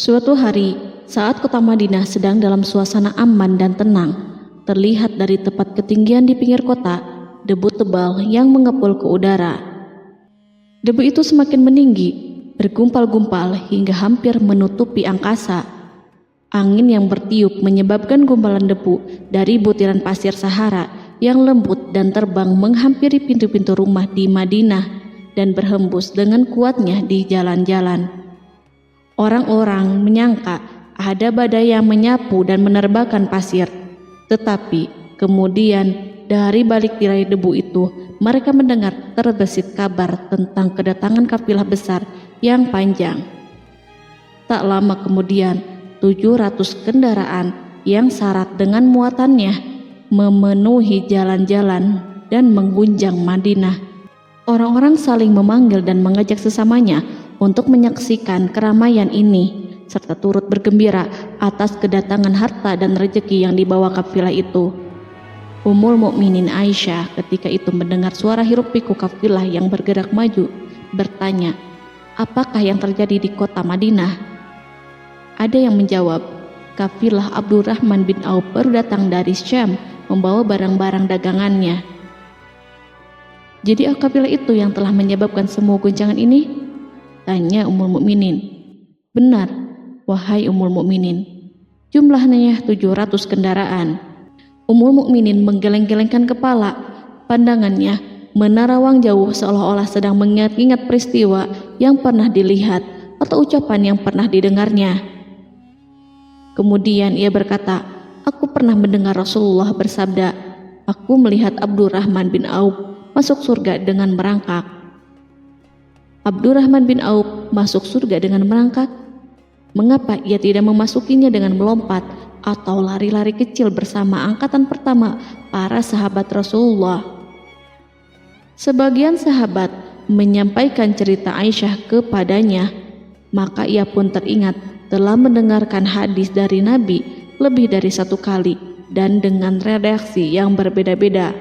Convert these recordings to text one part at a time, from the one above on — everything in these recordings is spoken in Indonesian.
Suatu hari, saat kota Madinah sedang dalam suasana aman dan tenang, terlihat dari tepat ketinggian di pinggir kota, debu tebal yang mengepul ke udara. Debu itu semakin meninggi, bergumpal-gumpal hingga hampir menutupi angkasa. Angin yang bertiup menyebabkan gumpalan debu dari butiran pasir Sahara yang lembut dan terbang menghampiri pintu-pintu rumah di Madinah dan berhembus dengan kuatnya di jalan-jalan. Orang-orang menyangka ada badai yang menyapu dan menerbangkan pasir, tetapi kemudian dari balik tirai debu itu mereka mendengar terbesit kabar tentang kedatangan kafilah besar yang panjang. Tak lama kemudian 700 kendaraan yang syarat dengan muatannya memenuhi jalan-jalan dan mengguncang Madinah. Orang-orang saling memanggil dan mengajak sesamanya untuk menyaksikan keramaian ini, serta turut bergembira atas kedatangan harta dan rezeki yang dibawa kafilah itu. Ummul Mukminin Aisyah ketika itu mendengar suara hiruk-pikuk kafilah yang bergerak maju, bertanya, apakah yang terjadi di kota Madinah? Ada yang menjawab, kafilah Abdurrahman bin Auf baru datang dari Syam membawa barang-barang dagangannya. Jadi kafilah itu yang telah menyebabkan semua guncangan ini? Tanya Ummul Mukminin. Benar, wahai Ummul Mukminin. Jumlahnya 700 kendaraan. Ummul Mukminin menggeleng-gelengkan kepala. Pandangannya menerawang jauh seolah-olah sedang mengingat-ingat peristiwa yang pernah dilihat atau ucapan yang pernah didengarnya. Kemudian ia berkata, aku pernah mendengar Rasulullah bersabda, aku melihat Abdurrahman bin Auf masuk surga dengan merangkak. Abdurrahman bin Auf masuk surga dengan merangkak? Mengapa ia tidak memasukinya dengan melompat atau lari-lari kecil bersama angkatan pertama para sahabat Rasulullah? Sebagian sahabat menyampaikan cerita Aisyah kepadanya, maka ia pun teringat telah mendengarkan hadis dari Nabi lebih dari satu kali dan dengan redaksi yang berbeda-beda.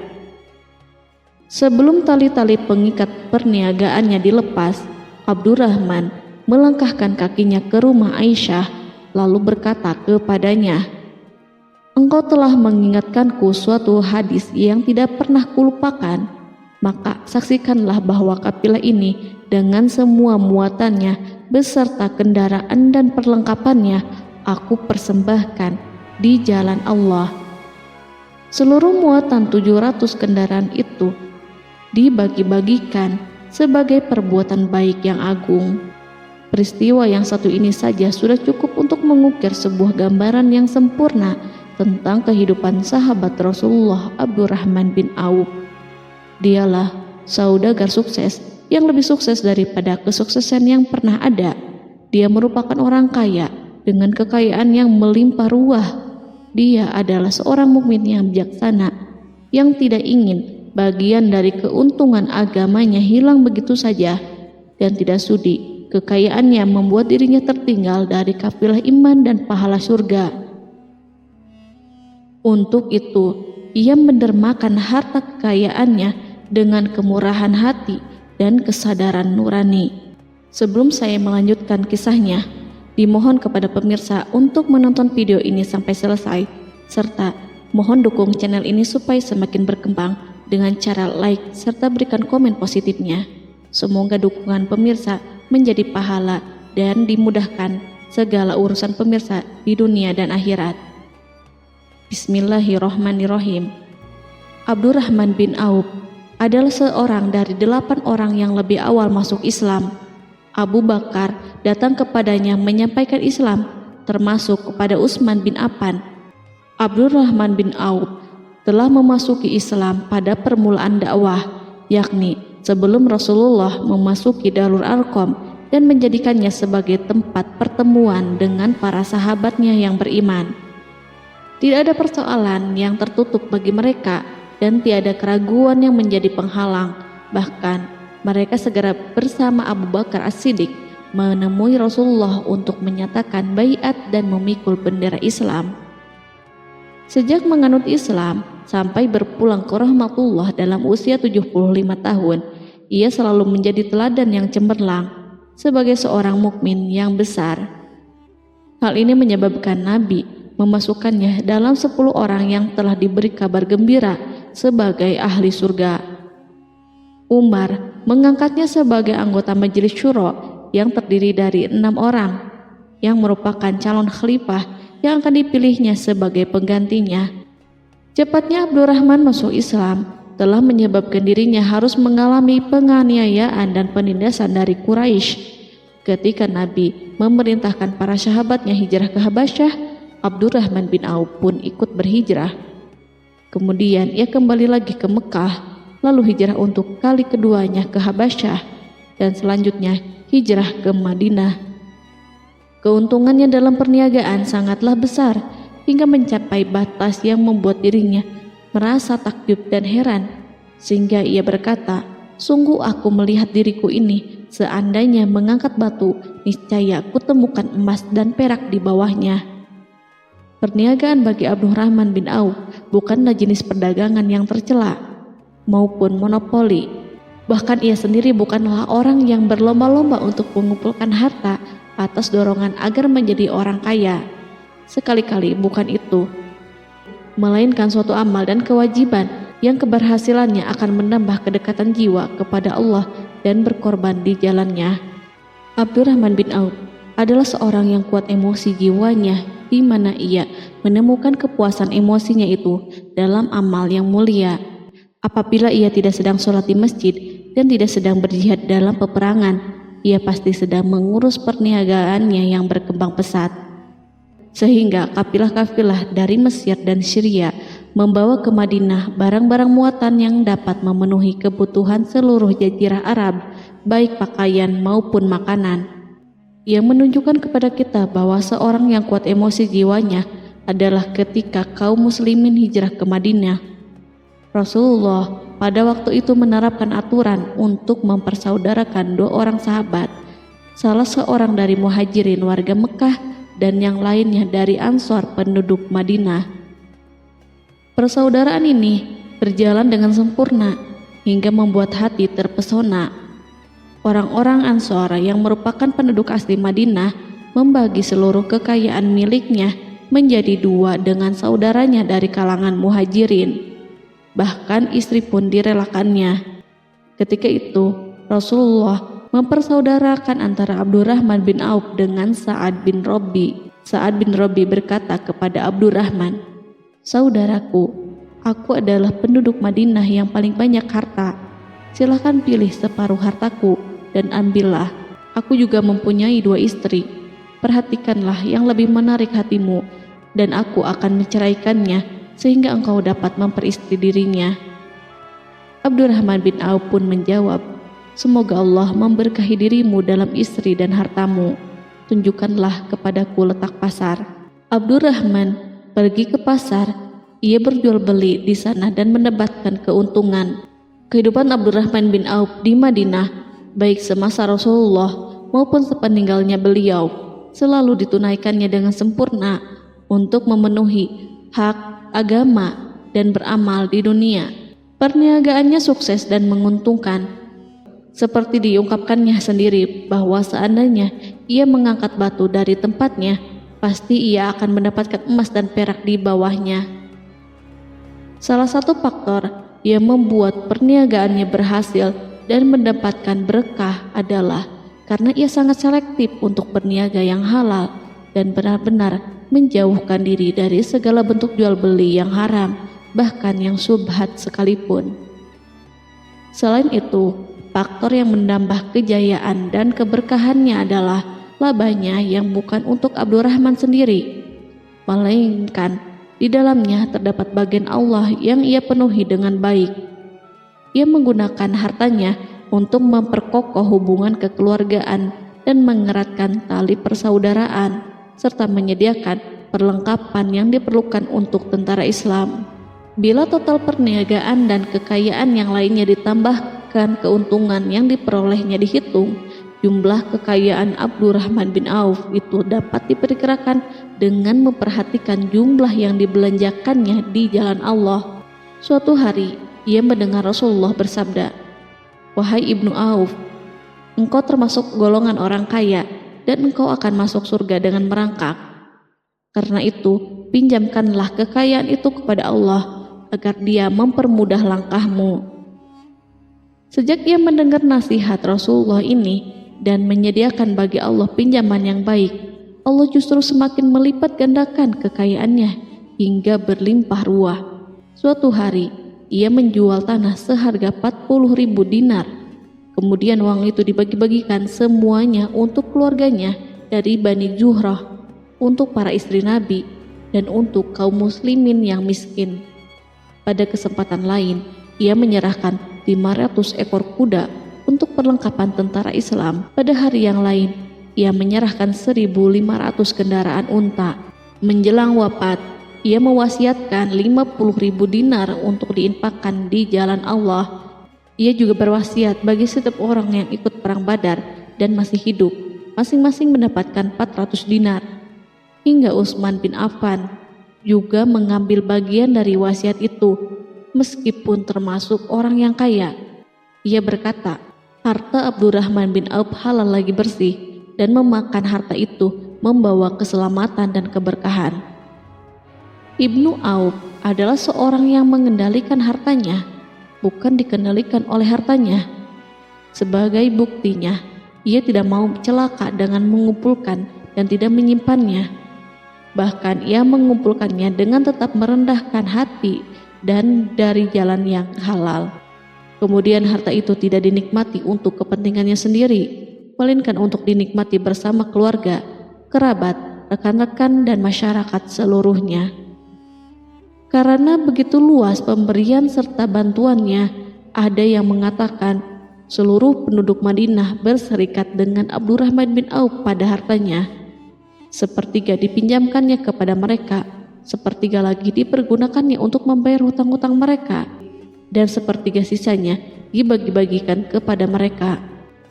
Sebelum tali-tali pengikat perniagaannya dilepas, Abdurrahman melangkahkan kakinya ke rumah Aisyah lalu berkata kepadanya, engkau telah mengingatkanku suatu hadis yang tidak pernah kulupakan, maka saksikanlah bahwa kafilah ini dengan semua muatannya beserta kendaraan dan perlengkapannya aku persembahkan di jalan Allah. Seluruh muatan 700 kendaraan itu dibagi-bagikan sebagai perbuatan baik yang agung. Peristiwa yang satu ini saja sudah cukup untuk mengukir sebuah gambaran yang sempurna tentang kehidupan sahabat Rasulullah Abdurrahman bin Auf. Dialah saudagar sukses yang lebih sukses daripada kesuksesan yang pernah ada. Dia merupakan orang kaya dengan kekayaan yang melimpah ruah. Dia adalah seorang mukmin yang bijaksana yang tidak ingin bagian dari keuntungan agamanya hilang begitu saja dan tidak sudi kekayaannya membuat dirinya tertinggal dari kafilah iman dan pahala surga. Untuk itu, ia mendermakan harta kekayaannya dengan kemurahan hati dan kesadaran nurani. Sebelum saya melanjutkan kisahnya, dimohon kepada pemirsa untuk menonton video ini sampai selesai, serta mohon dukung channel ini supaya semakin berkembang dengan cara like serta berikan komen positifnya. Semoga dukungan pemirsa menjadi pahala dan dimudahkan segala urusan pemirsa di dunia dan akhirat. Bismillahirrohmanirrohim. Abdurrahman bin Auf adalah seorang dari 8 orang yang lebih awal masuk Islam. Abu Bakar datang kepadanya menyampaikan Islam, termasuk kepada Utsman bin Affan. Abdurrahman bin Auf telah memasuki Islam pada permulaan dakwah, yakni sebelum Rasulullah memasuki Darul Arqam dan menjadikannya sebagai tempat pertemuan dengan para sahabatnya yang beriman. Tidak ada persoalan yang tertutup bagi mereka dan tiada keraguan yang menjadi penghalang. Bahkan mereka segera bersama Abu Bakar As-Siddiq menemui Rasulullah untuk menyatakan baiat dan memikul bendera Islam. Sejak menganut Islam sampai berpulang ke rahmatullah dalam usia 75 tahun, ia selalu menjadi teladan yang cemerlang sebagai seorang mukmin yang besar. Hal ini menyebabkan Nabi memasukkannya dalam 10 orang yang telah diberi kabar gembira sebagai ahli surga. Umar mengangkatnya sebagai anggota majelis syuro yang terdiri dari 6 orang yang merupakan calon khalifah yang akan dipilihnya sebagai penggantinya. Cepatnya Abdurrahman masuk Islam telah menyebabkan dirinya harus mengalami penganiayaan dan penindasan dari Quraisy. Ketika Nabi memerintahkan para sahabatnya hijrah ke Habasyah, Abdurrahman bin Auf pun ikut berhijrah. Kemudian ia kembali lagi ke Mekah, lalu hijrah untuk kali keduanya ke Habasyah, dan selanjutnya hijrah ke Madinah. Keuntungannya dalam perniagaan sangatlah besar, hingga mencapai batas yang membuat dirinya merasa takjub dan heran, sehingga ia berkata, "Sungguh aku melihat diriku ini, seandainya mengangkat batu, niscaya kutemukan emas dan perak di bawahnya." Perniagaan bagi Abdurrahman bin Auf bukanlah jenis perdagangan yang tercela maupun monopoli. Bahkan ia sendiri bukanlah orang yang berlomba-lomba untuk mengumpulkan harta atas dorongan agar menjadi orang kaya. Sekali-kali bukan itu, melainkan suatu amal dan kewajiban yang keberhasilannya akan menambah kedekatan jiwa kepada Allah dan berkorban di jalannya. Abdurrahman bin Auf adalah seorang yang kuat emosi jiwanya, di mana ia menemukan kepuasan emosinya itu dalam amal yang mulia. Apabila ia tidak sedang sholat di masjid dan tidak sedang berjihad dalam peperangan, ia pasti sedang mengurus perniagaannya yang berkembang pesat. Sehingga kafilah-kafilah dari Mesir dan Syria membawa ke Madinah barang-barang muatan yang dapat memenuhi kebutuhan seluruh jazirah Arab, baik pakaian maupun makanan. Ia menunjukkan kepada kita bahwa seorang yang kuat emosi jiwanya adalah ketika kaum muslimin hijrah ke Madinah. Rasulullah pada waktu itu menerapkan aturan untuk mempersaudarakan 2 orang sahabat, salah seorang dari muhajirin warga Mekah dan yang lainnya dari Ansor penduduk Madinah. Persaudaraan ini berjalan dengan sempurna hingga membuat hati terpesona. Orang-orang Ansor yang merupakan penduduk asli Madinah membagi seluruh kekayaan miliknya menjadi 2 dengan saudaranya dari kalangan muhajirin. Bahkan istri pun direlakannya. Ketika itu Rasulullah mempersaudarakan antara Abdurrahman bin Auf dengan Sa'ad bin Rabi. Sa'ad bin Rabi berkata kepada Abdurrahman, "Saudaraku, aku adalah penduduk Madinah yang paling banyak harta. Silahkan pilih separuh hartaku dan ambillah. Aku juga mempunyai 2 istri. Perhatikanlah yang lebih menarik hatimu, dan aku akan menceraikannya sehingga engkau dapat memperistri dirinya." Abdurrahman bin Auf pun menjawab, "Semoga Allah memberkahi dirimu dalam istri dan hartamu. Tunjukkanlah kepadaku letak pasar." Abdurrahman pergi ke pasar. Ia berjual beli di sana dan mendapatkan keuntungan. Kehidupan Abdurrahman bin Auf di Madinah, baik semasa Rasulullah maupun sepeninggalnya beliau, selalu ditunaikannya dengan sempurna untuk memenuhi hak agama dan beramal di dunia. Perniagaannya sukses dan menguntungkan. Seperti diungkapkannya sendiri bahwa seandainya ia mengangkat batu dari tempatnya, pasti ia akan mendapatkan emas dan perak di bawahnya. Salah satu faktor yang membuat perniagaannya berhasil dan mendapatkan berkah adalah karena ia sangat selektif untuk berniaga yang halal dan benar-benar menjauhkan diri dari segala bentuk jual beli yang haram, bahkan yang syubhat sekalipun. Selain itu, faktor yang menambah kejayaan dan keberkahannya adalah labanya yang bukan untuk Abdurrahman sendiri, melainkan di dalamnya terdapat bagian Allah yang ia penuhi dengan baik. Ia menggunakan hartanya untuk memperkokoh hubungan kekeluargaan dan mengeratkan tali persaudaraan, serta menyediakan perlengkapan yang diperlukan untuk tentara Islam. Bila total perniagaan dan kekayaan yang lainnya ditambahkan keuntungan yang diperolehnya dihitung, jumlah kekayaan Abdurrahman bin Auf itu dapat diperkirakan dengan memperhatikan jumlah yang dibelanjakannya di jalan Allah. Suatu hari ia mendengar Rasulullah bersabda, "Wahai Ibnu Auf, engkau termasuk golongan orang kaya dan engkau akan masuk surga dengan merangkak." Karena itu, pinjamkanlah kekayaan itu kepada Allah agar Dia mempermudah langkahmu. Sejak ia mendengar nasihat Rasulullah ini dan menyediakan bagi Allah pinjaman yang baik, Allah justru semakin melipat gandakan kekayaannya hingga berlimpah ruah. Suatu hari, ia menjual tanah seharga 40.000 dinar. Kemudian uang itu dibagi-bagikan semuanya untuk keluarganya dari Bani Zuhrah, untuk para istri Nabi, dan untuk kaum muslimin yang miskin. Pada kesempatan lain, ia menyerahkan 500 ekor kuda untuk perlengkapan tentara Islam. Pada hari yang lain, ia menyerahkan 1.500 kendaraan unta. Menjelang wafat, ia mewasiatkan 50.000 dinar untuk diinfakkan di jalan Allah. Ia juga berwasiat bagi setiap orang yang ikut perang Badar dan masih hidup, masing-masing mendapatkan 400 dinar. Hingga Utsman bin Affan juga mengambil bagian dari wasiat itu, meskipun termasuk orang yang kaya. Ia berkata, harta Abdurrahman bin Auf halal lagi bersih, dan memakan harta itu membawa keselamatan dan keberkahan. Ibnu Auf adalah seorang yang mengendalikan hartanya, bukan dikendalikan oleh hartanya. Sebagai buktinya, ia tidak mau celaka dengan mengumpulkan dan tidak menyimpannya. Bahkan ia mengumpulkannya dengan tetap merendahkan hati dan dari jalan yang halal. Kemudian harta itu tidak dinikmati untuk kepentingannya sendiri, melainkan untuk dinikmati bersama keluarga, kerabat, rekan-rekan, dan masyarakat seluruhnya. Karena begitu luas pemberian serta bantuannya, ada yang mengatakan seluruh penduduk Madinah berserikat dengan Abdurrahman bin Auf pada hartanya. Sepertiga dipinjamkannya kepada mereka, sepertiga lagi dipergunakannya untuk membayar hutang-hutang mereka, dan sepertiga sisanya dibagi-bagikan kepada mereka.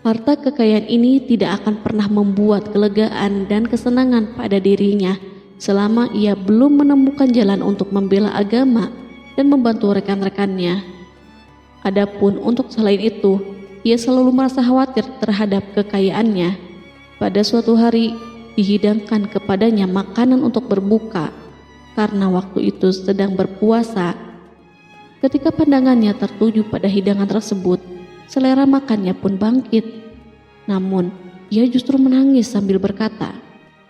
Harta kekayaan ini tidak akan pernah membuat kelegaan dan kesenangan pada dirinya selama ia belum menemukan jalan untuk membela agama dan membantu rekan-rekannya. Adapun untuk selain itu, ia selalu merasa khawatir terhadap kekayaannya. Pada suatu hari, dihidangkan kepadanya makanan untuk berbuka, karena waktu itu sedang berpuasa. Ketika pandangannya tertuju pada hidangan tersebut, selera makannya pun bangkit. Namun, ia justru menangis sambil berkata,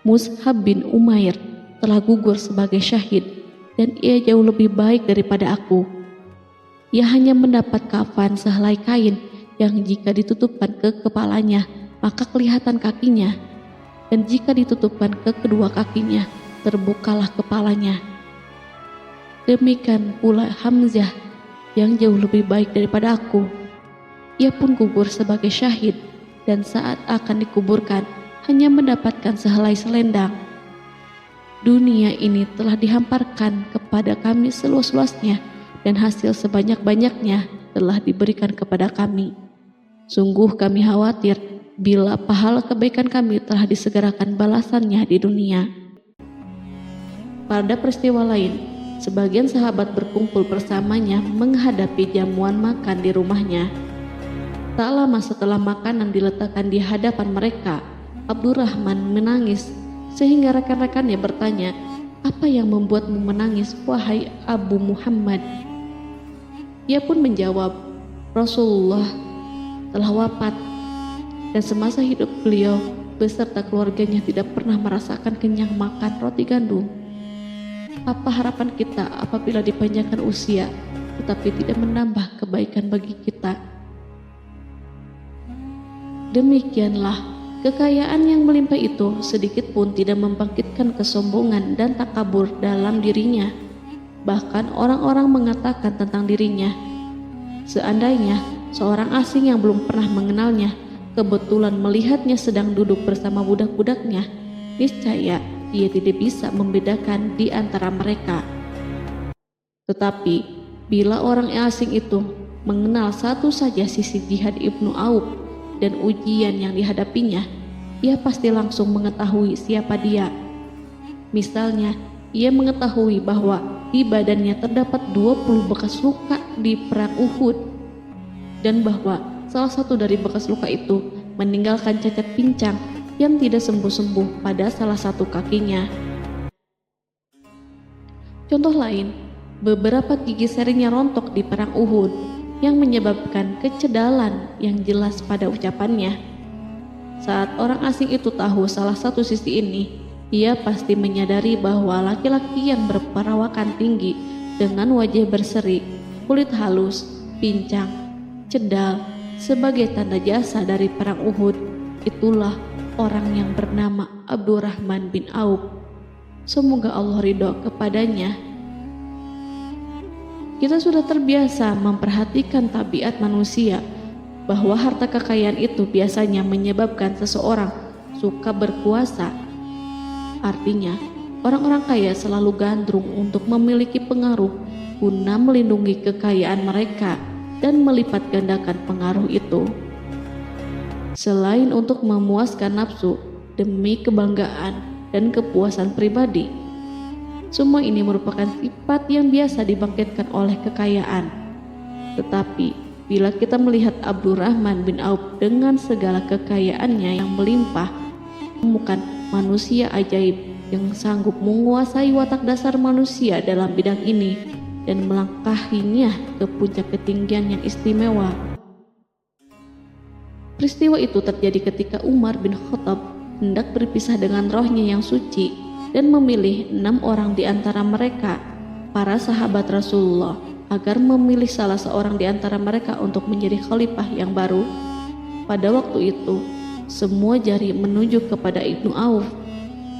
Mus'hab bin Umair telah gugur sebagai syahid, dan ia jauh lebih baik daripada aku. Ia hanya mendapat kafan sehelai kain yang jika ditutupkan ke kepalanya, maka kelihatan kakinya, dan jika ditutupkan ke kedua kakinya, terbukalah kepalanya. Demikian pula Hamzah yang jauh lebih baik daripada aku. Ia pun gugur sebagai syahid, dan saat akan dikuburkan hanya mendapatkan sehelai selendang. Dunia ini telah dihamparkan kepada kami seluas-luasnya, dan hasil sebanyak-banyaknya telah diberikan kepada kami. Sungguh kami khawatir bila pahala kebaikan kami telah disegerakan balasannya di dunia. Pada peristiwa lain, sebagian sahabat berkumpul bersamanya menghadapi jamuan makan di rumahnya. Tak lama setelah makanan diletakkan di hadapan mereka, Abdurrahman menangis sehingga rekan-rekannya bertanya, "Apa yang membuatmu menangis, wahai Abu Muhammad?" Ia pun menjawab, "Rasulullah telah wafat, dan semasa hidup beliau beserta keluarganya tidak pernah merasakan kenyang makan roti gandum. Apa harapan kita apabila dipanjangkan usia tetapi tidak menambah kebaikan bagi kita?" Demikianlah kekayaan yang melimpah itu sedikit pun tidak membangkitkan kesombongan dan takabur dalam dirinya. Bahkan orang-orang mengatakan tentang dirinya, seandainya seorang asing yang belum pernah mengenalnya kebetulan melihatnya sedang duduk bersama budak-budaknya, niscaya ia tidak bisa membedakan di antara mereka. Tetapi bila orang asing itu mengenal satu saja sisi jihad Ibnu Auf dan ujian yang dihadapinya, ia pasti langsung mengetahui siapa dia. Misalnya, ia mengetahui bahwa di badannya terdapat 20 bekas luka di perang Uhud, dan bahwa salah satu dari bekas luka itu meninggalkan cacat pincang yang tidak sembuh-sembuh pada salah satu kakinya. Contoh lain, beberapa gigi serinya rontok di perang Uhud yang menyebabkan kecedalan yang jelas pada ucapannya. Saat orang asing itu tahu salah satu sisi ini, ia pasti menyadari bahwa laki-laki yang berperawakan tinggi dengan wajah berseri, kulit halus, pincang, cedal sebagai tanda jasa dari perang Uhud, itulah orang yang bernama Abdurrahman bin Auf. Semoga Allah ridho kepadanya. Kita sudah terbiasa memperhatikan tabiat manusia, bahwa harta kekayaan itu biasanya menyebabkan seseorang suka berkuasa. Artinya, orang-orang kaya selalu gandrung untuk memiliki pengaruh guna melindungi kekayaan mereka dan melipat gandakan pengaruh itu. Selain untuk memuaskan nafsu demi kebanggaan dan kepuasan pribadi, semua ini merupakan sifat yang biasa dibangkitkan oleh kekayaan. Tetapi bila kita melihat Abdurrahman bin Auf dengan segala kekayaannya yang melimpah, menemukan manusia ajaib yang sanggup menguasai watak dasar manusia dalam bidang ini dan melangkahinya ke puncak ketinggian yang istimewa. Peristiwa itu terjadi ketika Umar bin Khattab hendak berpisah dengan rohnya yang suci dan memilih 6 orang di antara mereka, para sahabat Rasulullah, agar memilih salah seorang di antara mereka untuk menjadi khalifah yang baru. Pada waktu itu, semua jari menunjuk kepada Ibnu Auf.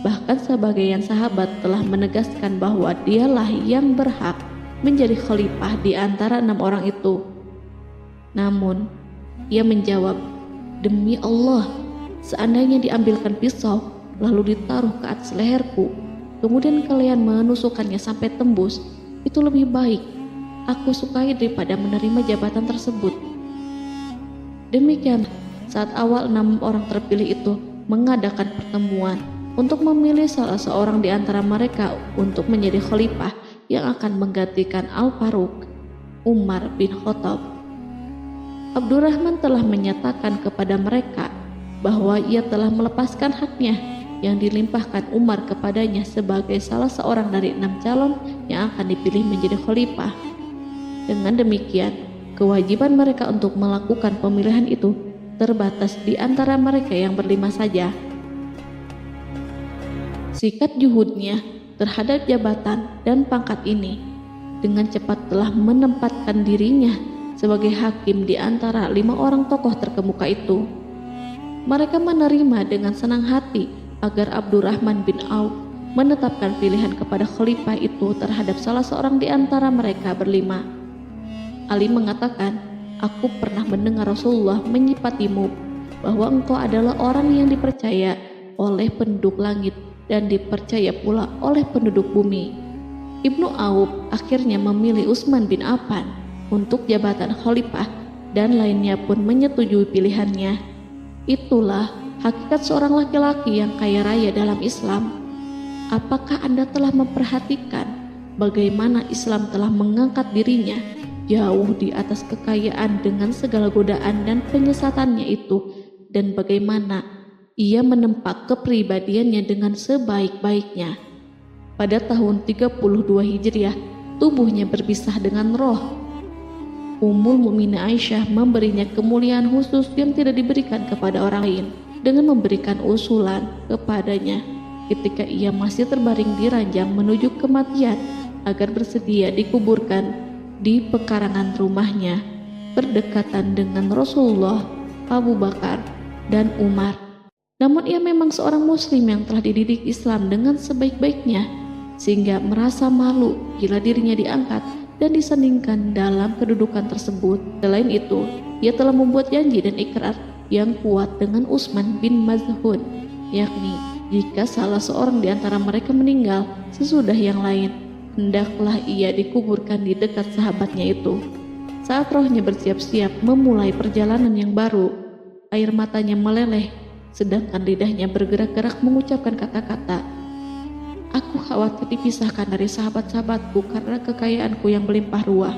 Bahkan sebagian sahabat telah menegaskan bahwa dialah yang berhak menjadi khalifah di antara 6 orang itu. Namun, ia menjawab, "Demi Allah, seandainya diambilkan pisau lalu ditaruh ke atas leherku, kemudian kalian menusukkannya sampai tembus, itu lebih baik aku sukai daripada menerima jabatan tersebut." Demikian, saat awal 6 orang terpilih itu mengadakan pertemuan untuk memilih salah seorang di antara mereka untuk menjadi khalifah yang akan menggantikan Al-Faruq, Umar bin Khattab. Abdurrahman telah menyatakan kepada mereka bahwa ia telah melepaskan haknya yang dilimpahkan Umar kepadanya sebagai salah seorang dari 6 calon yang akan dipilih menjadi khalifah. Dengan demikian, kewajiban mereka untuk melakukan pemilihan itu terbatas di antara mereka yang berlima saja. Sikat juhudnya terhadap jabatan dan pangkat ini dengan cepat telah menempatkan dirinya sebagai hakim di antara 5 orang tokoh terkemuka itu. Mereka menerima dengan senang hati agar Abdurrahman bin Auf menetapkan pilihan kepada khalifah itu terhadap salah seorang di antara mereka berlima. Ali mengatakan, "Aku pernah mendengar Rasulullah menyifatimu bahwa engkau adalah orang yang dipercaya oleh penduduk langit dan dipercaya pula oleh penduduk bumi." Ibnu Auf akhirnya memilih Utsman bin Affan untuk jabatan khalifah dan lainnya pun menyetujui pilihannya. Itulah hakikat seorang laki-laki yang kaya raya dalam Islam. Apakah Anda telah memperhatikan bagaimana Islam telah mengangkat dirinya jauh di atas kekayaan dengan segala godaan dan penyesatannya itu, dan bagaimana ia menempa kepribadiannya dengan sebaik-baiknya? Pada tahun 32 Hijriah, tubuhnya berpisah dengan roh. Ummul Mukminin Aisyah memberinya kemuliaan khusus yang tidak diberikan kepada orang lain dengan memberikan usulan kepadanya ketika ia masih terbaring di ranjang menuju kematian agar bersedia dikuburkan di pekarangan rumahnya berdekatan dengan Rasulullah, Abu Bakar, dan Umar. Namun ia memang seorang muslim yang telah dididik Islam dengan sebaik-baiknya, sehingga merasa malu bila dirinya diangkat dan disandingkan dalam kedudukan tersebut. Selain itu, ia telah membuat janji dan ikrar yang kuat dengan Utsman bin Maz'un, yakni jika salah seorang di antara mereka meninggal sesudah yang lain, hendaklah ia dikuburkan di dekat sahabatnya itu. Saat rohnya bersiap-siap memulai perjalanan yang baru, air matanya meleleh, sedangkan lidahnya bergerak-gerak mengucapkan kata-kata, "Aku khawatir dipisahkan dari sahabat-sahabatku karena kekayaanku yang melimpah ruah."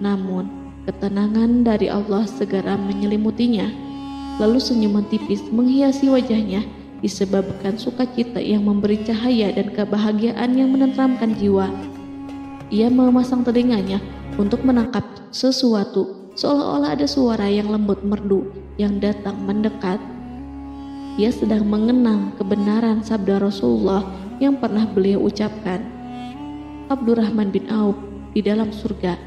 Namun, ketenangan dari Allah segera menyelimutinya. Lalu senyuman tipis menghiasi wajahnya disebabkan sukacita yang memberi cahaya dan kebahagiaan yang menenteramkan jiwa. Ia memasang telinganya untuk menangkap sesuatu, seolah-olah ada suara yang lembut merdu yang datang mendekat. Ia sedang mengenang kebenaran sabda Rasulullah yang pernah beliau ucapkan, Abdurrahman bin Auf di dalam surga.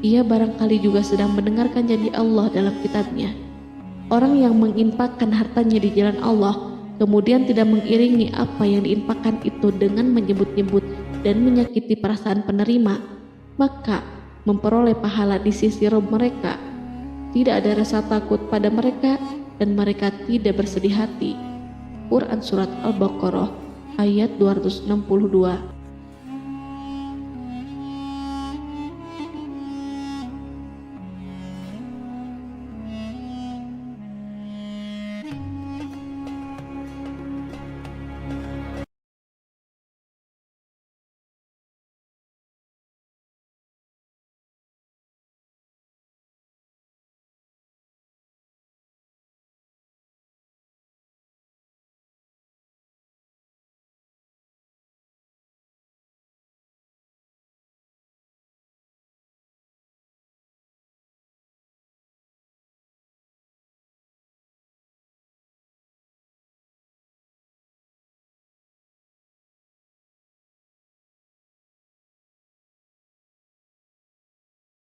Ia barangkali juga sedang mendengarkan janji Allah dalam kitabnya. Orang yang menginfakkan hartanya di jalan Allah, kemudian tidak mengiringi apa yang diinfakkan itu dengan menyebut-nyebut dan menyakiti perasaan penerima, maka memperoleh pahala di sisi Rabb mereka. Tidak ada rasa takut pada mereka dan mereka tidak bersedih hati. Quran Surat Al-Baqarah ayat 262.